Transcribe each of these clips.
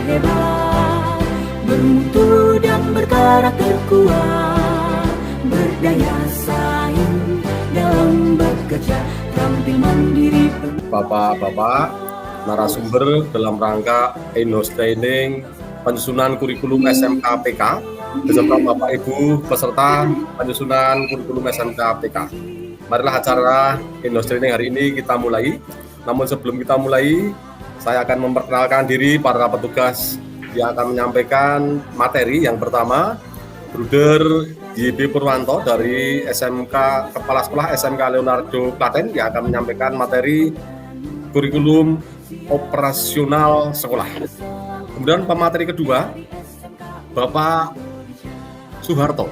hebat, bermutu dan berkarakter kuat, berdaya saing dalam bekerja, tampil mandiri. Bapak-bapak narasumber dalam rangka in-house training penyusunan kurikulum SMK PK beserta Bapak Ibu peserta penyusunan kurikulum SMK PK. Marilah acara in-house training hari ini kita mulai. Namun sebelum kita mulai, saya akan memperkenalkan diri para petugas yang akan menyampaikan materi. Yang pertama, Bruder YB Purwanto dari SMK Kepala Sekolah SMK Leonardo Klaten yang akan menyampaikan materi kurikulum operasional sekolah. Kemudian pemateri kedua, Bapak Soeharto,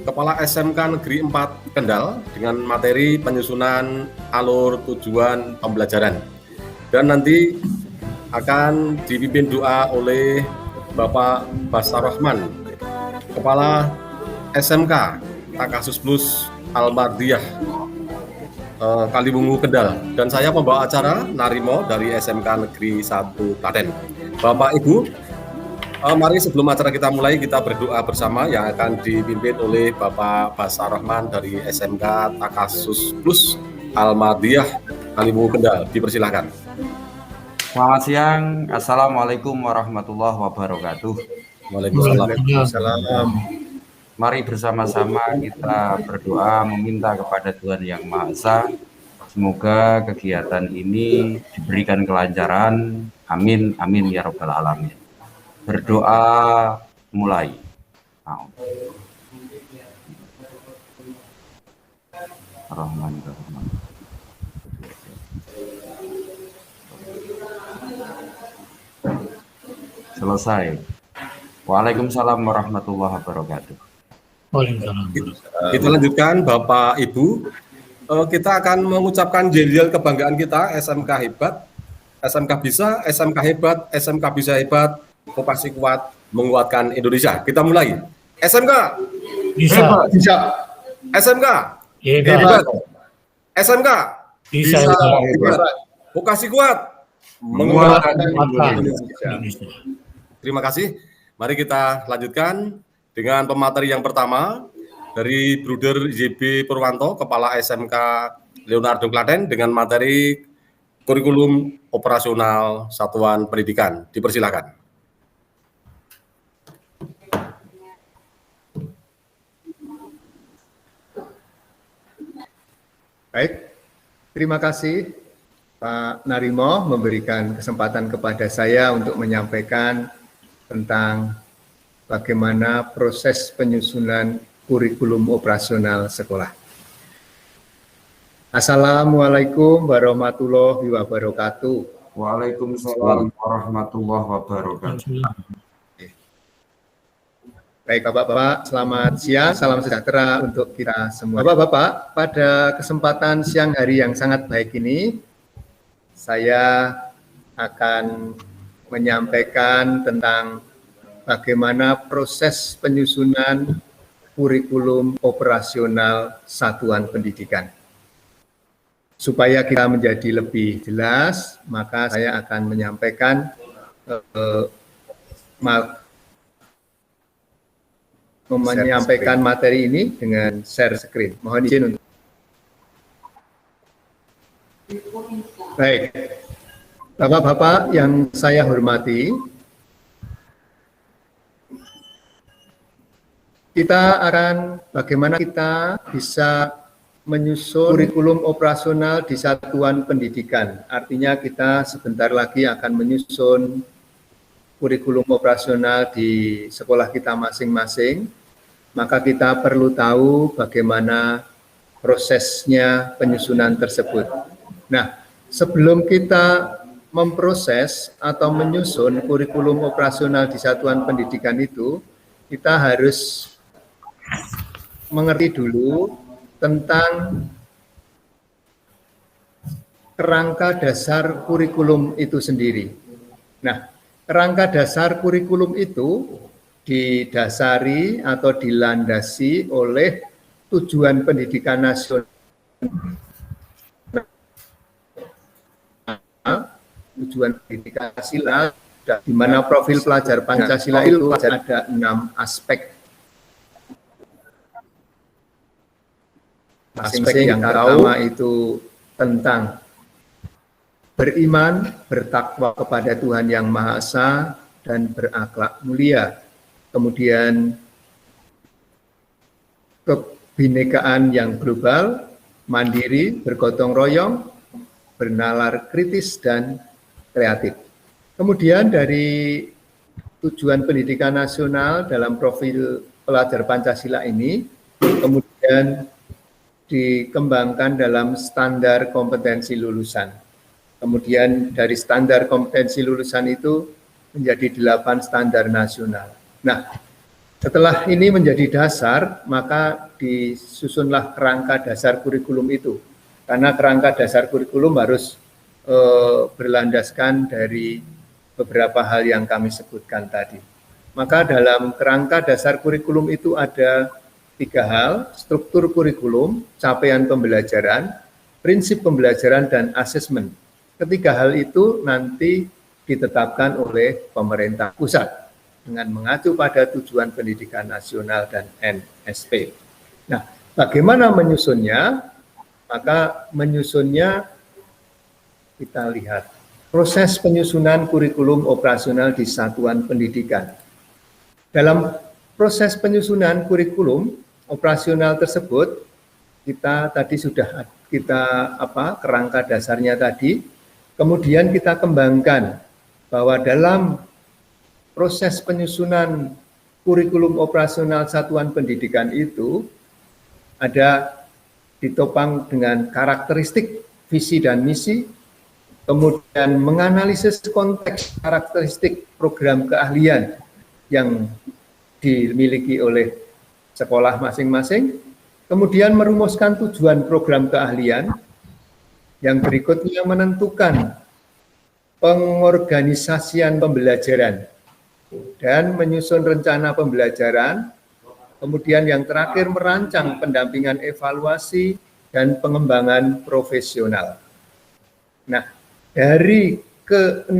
Kepala SMK Negeri 4 Kendal dengan materi penyusunan alur tujuan pembelajaran. Dan nanti akan dipimpin doa oleh Bapak Basar Rahman, Kepala SMK Takasus Plus Al-Mardiyah Kaliwungu Kendal, dan saya pembawa acara Narimo dari SMK Negeri 1 Klaten. Bapak Ibu, mari sebelum acara kita mulai kita berdoa bersama yang akan dipimpin oleh Bapak Basar Rahman dari SMK Takasus Plus Al-Mardiyah Kaliwungu Kendal. Dipersilahkan. Selamat siang, Assalamualaikum warahmatullahi wabarakatuh. Waalaikumsalam. Mari bersama-sama kita berdoa meminta kepada Tuhan Yang Maha Esa, semoga kegiatan ini diberikan kelancaran. Amin, amin ya rabbal alamin. Berdoa mulai. Rahman. Selesai. Waalaikumsalam warahmatullahi wabarakatuh. Kita lanjutkan Bapak Ibu. Kita akan mengucapkan yel-yel kebanggaan kita, SMK hebat, SMK bisa, SMK hebat, SMK bisa hebat, vokasi kuat, menguatkan Indonesia. Kita mulai. SMK bisa. SMK Hebat. SMK Bisa. hebat. Vokasi kuat, menguatkan Indonesia. Terima kasih. Mari kita lanjutkan dengan pemateri yang pertama dari Bruder YB Purwanto, Kepala SMK Leonardo Klaten dengan materi kurikulum operasional satuan pendidikan. Dipersilakan. Baik, terima kasih Pak Narimo memberikan kesempatan kepada saya untuk menyampaikan tentang bagaimana proses penyusunan kurikulum operasional sekolah. Assalamualaikum warahmatullahi wabarakatuh. Waalaikumsalam warahmatullahi wabarakatuh. Baik Bapak-Bapak, selamat siang, salam sejahtera untuk kita semua. Bapak-Bapak, pada kesempatan siang hari yang sangat baik ini, saya akan menyampaikan tentang bagaimana proses penyusunan kurikulum operasional satuan pendidikan. Supaya kita menjadi lebih jelas, maka saya akan menyampaikan materi ini dengan share screen. Mohon izin untuk. Baik, Bapak-Bapak yang saya hormati, bagaimana kita bisa menyusun kurikulum operasional di satuan pendidikan. Artinya kita sebentar lagi akan menyusun kurikulum operasional di sekolah kita masing-masing, maka kita perlu tahu bagaimana prosesnya penyusunan tersebut. Nah, sebelum kita memproses atau menyusun kurikulum operasional di satuan pendidikan itu, kita harus mengerti dulu tentang kerangka dasar kurikulum itu sendiri. Nah, kerangka dasar kurikulum itu didasari atau dilandasi oleh tujuan pendidikan nasional, tujuan pendidikan nasional sudah, di mana profil pelajar Pancasila itu ada 6 aspek. Aspek yang pertama itu tentang beriman, bertakwa kepada Tuhan Yang Maha Esa, dan berakhlak mulia. Kemudian kebinekaan yang global, mandiri, bergotong royong, bernalar kritis, dan kreatif. Kemudian dari tujuan pendidikan nasional dalam profil pelajar Pancasila ini, kemudian dikembangkan dalam standar kompetensi lulusan. Kemudian dari standar kompetensi lulusan itu menjadi 8 standar nasional. Nah, setelah ini menjadi dasar, maka disusunlah kerangka dasar kurikulum itu. Karena kerangka dasar kurikulum harus berlandaskan dari beberapa hal yang kami sebutkan tadi. Maka dalam kerangka dasar kurikulum itu ada 3 hal: struktur kurikulum, capaian pembelajaran, prinsip pembelajaran, dan asesmen. Ketiga hal itu nanti ditetapkan oleh pemerintah pusat dengan mengacu pada tujuan pendidikan nasional dan NSP. Nah, bagaimana menyusunnya? Maka menyusunnya kita lihat proses penyusunan kurikulum operasional di satuan pendidikan. Dalam proses penyusunan kurikulum operasional tersebut, kita tadi sudah kerangka dasarnya tadi, kemudian kita kembangkan bahwa dalam proses penyusunan kurikulum operasional satuan pendidikan itu ada ditopang dengan karakteristik, visi dan misi, kemudian menganalisis konteks karakteristik program keahlian yang dimiliki oleh sekolah masing-masing, kemudian merumuskan tujuan program keahlian, yang berikutnya menentukan pengorganisasian pembelajaran dan menyusun rencana pembelajaran, kemudian yang terakhir merancang pendampingan evaluasi dan pengembangan profesional. Nah, dari ke-6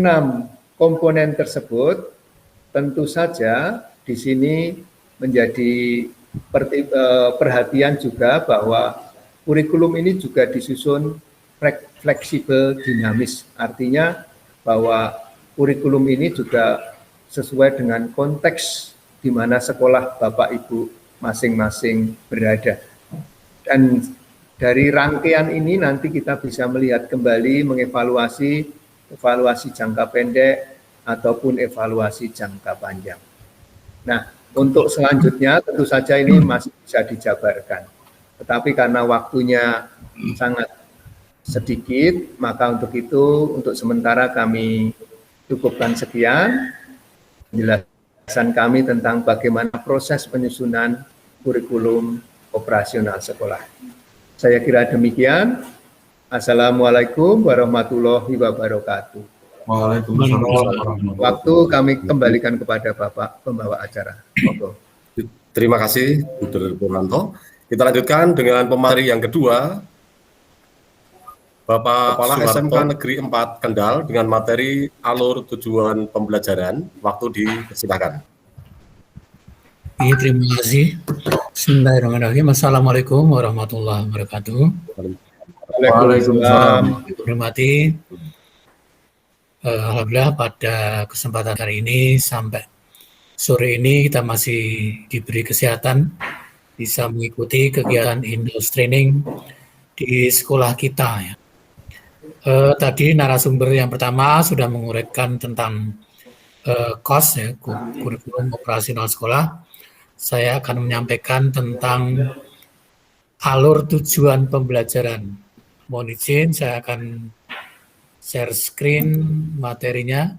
komponen tersebut, tentu saja di sini menjadi perhatian juga bahwa kurikulum ini juga disusun fleksibel dinamis. Artinya bahwa kurikulum ini juga sesuai dengan konteks di mana sekolah Bapak Ibu masing-masing berada. Dan dari rangkaian ini nanti kita bisa melihat kembali mengevaluasi evaluasi jangka pendek ataupun evaluasi jangka panjang. Nah, untuk selanjutnya tentu saja ini masih bisa dijabarkan. Tetapi karena waktunya sangat sedikit, maka untuk itu untuk sementara kami cukupkan sekian penjelasan kami tentang bagaimana proses penyusunan kurikulum operasional sekolah. Saya kira demikian. Assalamualaikum warahmatullahi wabarakatuh. Waalaikumsalam. Waktu kami kembalikan kepada Bapak pembawa acara. Terima kasih, Bu Purnanto. Kita lanjutkan dengan pemateri yang kedua, Bapak Kepala SMK Negeri 4 Kendal dengan materi alur tujuan pembelajaran. Waktu dipersilakan. Terima kasih. Bismillahirrahmanirrahim. Assalamualaikum warahmatullahi wabarakatuh. Waalaikumsalam. Hormati, alhamdulillah pada kesempatan hari ini sampai sore ini kita masih diberi kesehatan bisa mengikuti kegiatan Indos Training di sekolah kita. Ya. Tadi narasumber yang pertama sudah menguraikan tentang KOS, ya, kurikulum operasional sekolah. Saya akan menyampaikan tentang alur tujuan pembelajaran. Mohon izin, saya akan share screen materinya.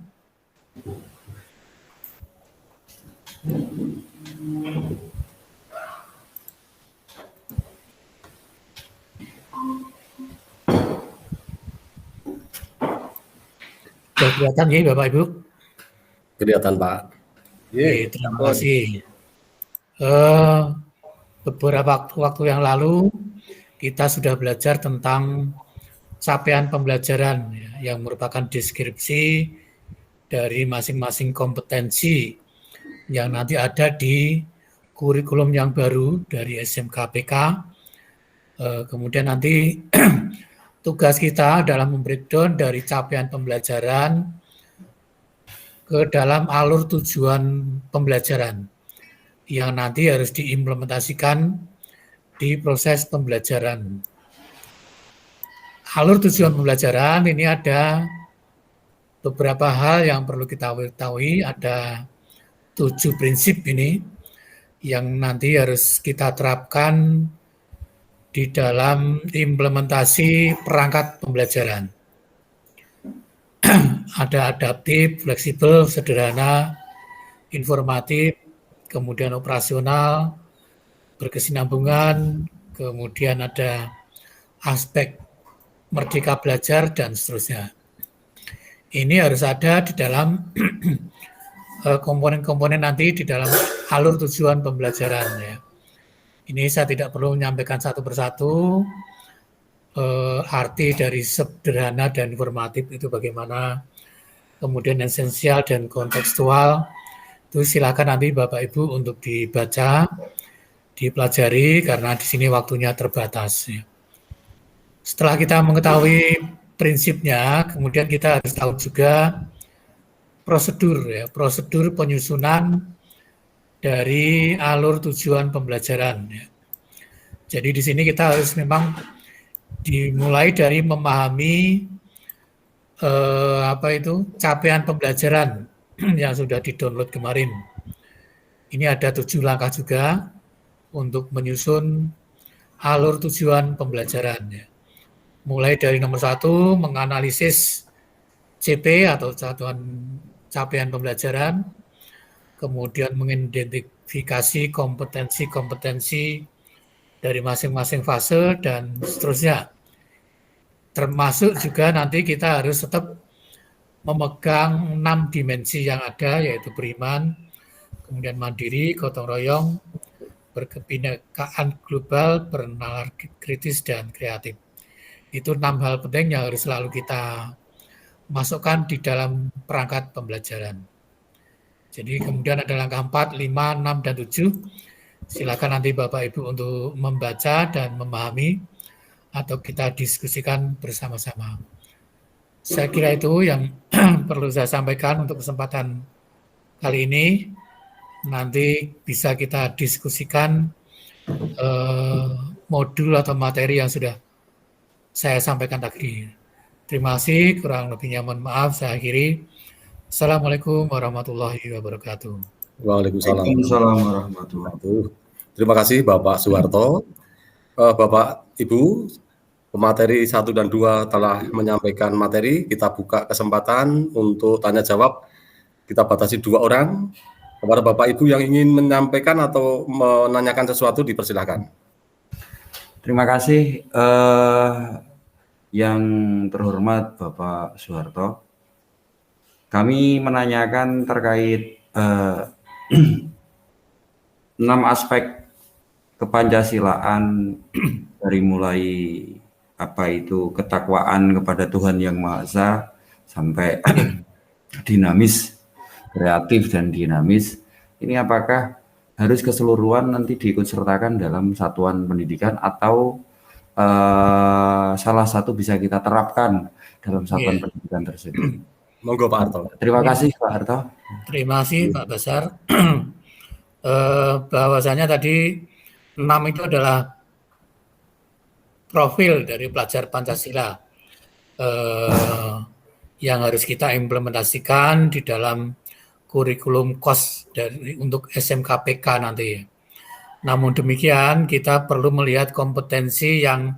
Sudah kelihatan ya Bapak Ibu? Kelihatan Pak. Terima kasih. Beberapa waktu yang lalu kita sudah belajar tentang capaian pembelajaran, ya, yang merupakan deskripsi dari masing-masing kompetensi yang nanti ada di kurikulum yang baru dari SMKPK. Kemudian nanti tugas kita adalah membreakdown dari capaian pembelajaran ke dalam alur tujuan pembelajaran yang nanti harus diimplementasikan di proses pembelajaran. Alur tujuan pembelajaran ini ada beberapa hal yang perlu kita ketahui, ada 7 prinsip ini yang nanti harus kita terapkan di dalam implementasi perangkat pembelajaran. Ada adaptif, fleksibel, sederhana, informatif, kemudian operasional, berkesinambungan, kemudian ada aspek merdeka belajar, dan seterusnya. Ini harus ada di dalam komponen-komponen nanti di dalam alur tujuan pembelajaran. Ya. Ini saya tidak perlu menyampaikan satu persatu arti dari sederhana dan informatif itu bagaimana, kemudian esensial dan kontekstual, itu silakan nanti Bapak Ibu untuk dibaca, dipelajari karena di sini waktunya terbatas. Ya. Setelah kita mengetahui prinsipnya, kemudian kita harus tahu juga prosedur, ya, prosedur penyusunan dari alur tujuan pembelajaran. Ya. Jadi di sini kita harus memang dimulai dari memahami capaian pembelajaran yang sudah di-download kemarin. Ini ada 7 langkah juga untuk menyusun alur tujuan pembelajaran. Ya. Mulai dari nomor 1, menganalisis CP atau capaian pembelajaran, kemudian mengidentifikasi kompetensi-kompetensi dari masing-masing fase, dan seterusnya. Termasuk juga nanti kita harus tetap memegang 6 dimensi yang ada, yaitu beriman, kemudian mandiri, gotong royong, berkebinekaan global, bernalar kritis, dan kreatif. Itu 6 hal penting yang harus selalu kita masukkan di dalam perangkat pembelajaran. Jadi kemudian ada langkah 4, 5, 6, dan 7. Silakan nanti Bapak Ibu untuk membaca dan memahami atau kita diskusikan bersama-sama. Saya kira itu yang perlu saya sampaikan untuk kesempatan kali ini. Nanti bisa kita diskusikan modul atau materi yang sudah saya sampaikan tadi. Terima kasih, kurang lebihnya mohon maaf, saya akhiri. Assalamualaikum warahmatullahi wabarakatuh. Waalaikumsalam. Waalaikumsalam warahmatullahi wabarakatuh. Terima kasih Bapak Soeharto. Bapak Ibu, pemateri 1 dan 2 telah menyampaikan materi. Kita buka kesempatan untuk tanya jawab. Kita batasi 2 orang. Kepada Bapak Ibu yang ingin menyampaikan atau menanyakan sesuatu, dipersilakan. Terima kasih yang terhormat Bapak Soeharto. Kami menanyakan terkait 6 aspek kepancasilaan dari mulai ketakwaan kepada Tuhan Yang Maha Esa sampai dinamis, kreatif dan dinamis. Ini apakah harus keseluruhan nanti diikutsertakan dalam satuan pendidikan atau salah satu bisa kita terapkan dalam satuan pendidikan tersebut? Monggo Pak Harto. Terima kasih Pak Harto. Terima kasih Pak Basar. Bahwasanya tadi 6 itu adalah profil dari pelajar Pancasila yang harus kita implementasikan di dalam kurikulum KOS untuk SMKPK nanti. Namun demikian kita perlu melihat kompetensi yang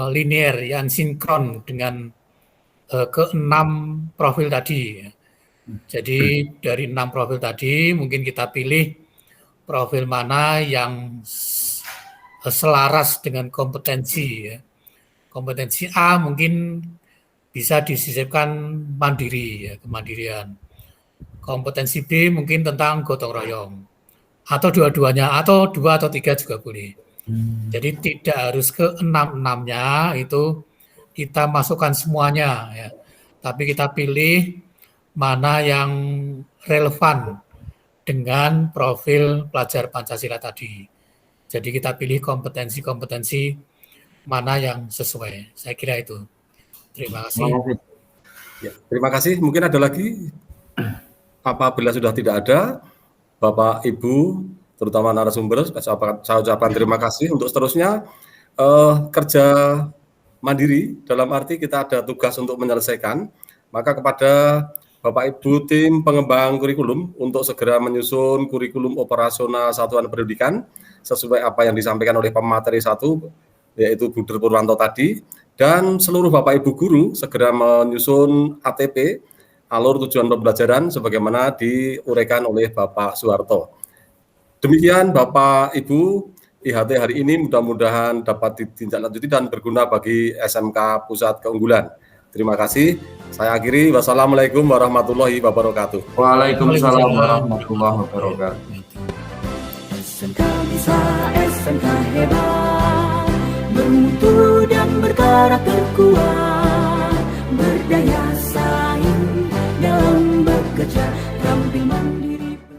linear, yang sinkron dengan ke-6 profil tadi. Jadi dari 6 profil tadi mungkin kita pilih profil mana yang selaras dengan kompetensi. Kompetensi A mungkin bisa disisipkan mandiri, kemandirian. Kompetensi B mungkin tentang gotong royong. Atau dua-duanya, atau 2 atau 3 juga boleh. Jadi tidak harus ke 6-6-nya itu kita masukkan semuanya. Ya. Tapi kita pilih mana yang relevan dengan profil pelajar Pancasila tadi. Jadi kita pilih kompetensi-kompetensi mana yang sesuai. Saya kira itu. Terima kasih. Ya, terima kasih. Mungkin ada lagi. Apabila sudah tidak ada, Bapak Ibu, terutama narasumber, saya ucapkan terima kasih. Untuk seterusnya, kerja mandiri dalam arti kita ada tugas untuk menyelesaikan. Maka kepada Bapak Ibu tim pengembang kurikulum untuk segera menyusun kurikulum operasional satuan pendidikan sesuai apa yang disampaikan oleh pemateri 1 yaitu Bu Purwanto tadi, dan seluruh Bapak Ibu guru segera menyusun ATP alur tujuan pembelajaran sebagaimana diuraikan oleh Bapak Soeharto. Demikian Bapak Ibu, IHT hari ini mudah-mudahan dapat ditindaklanjuti dan berguna bagi SMK Pusat Keunggulan. Terima kasih. Saya akhiri. Wassalamualaikum warahmatullahi wabarakatuh. Waalaikumsalam warahmatullahi wabarakatuh. SMK bisa, SMK hebat, bermutu dan berkarakter kuat.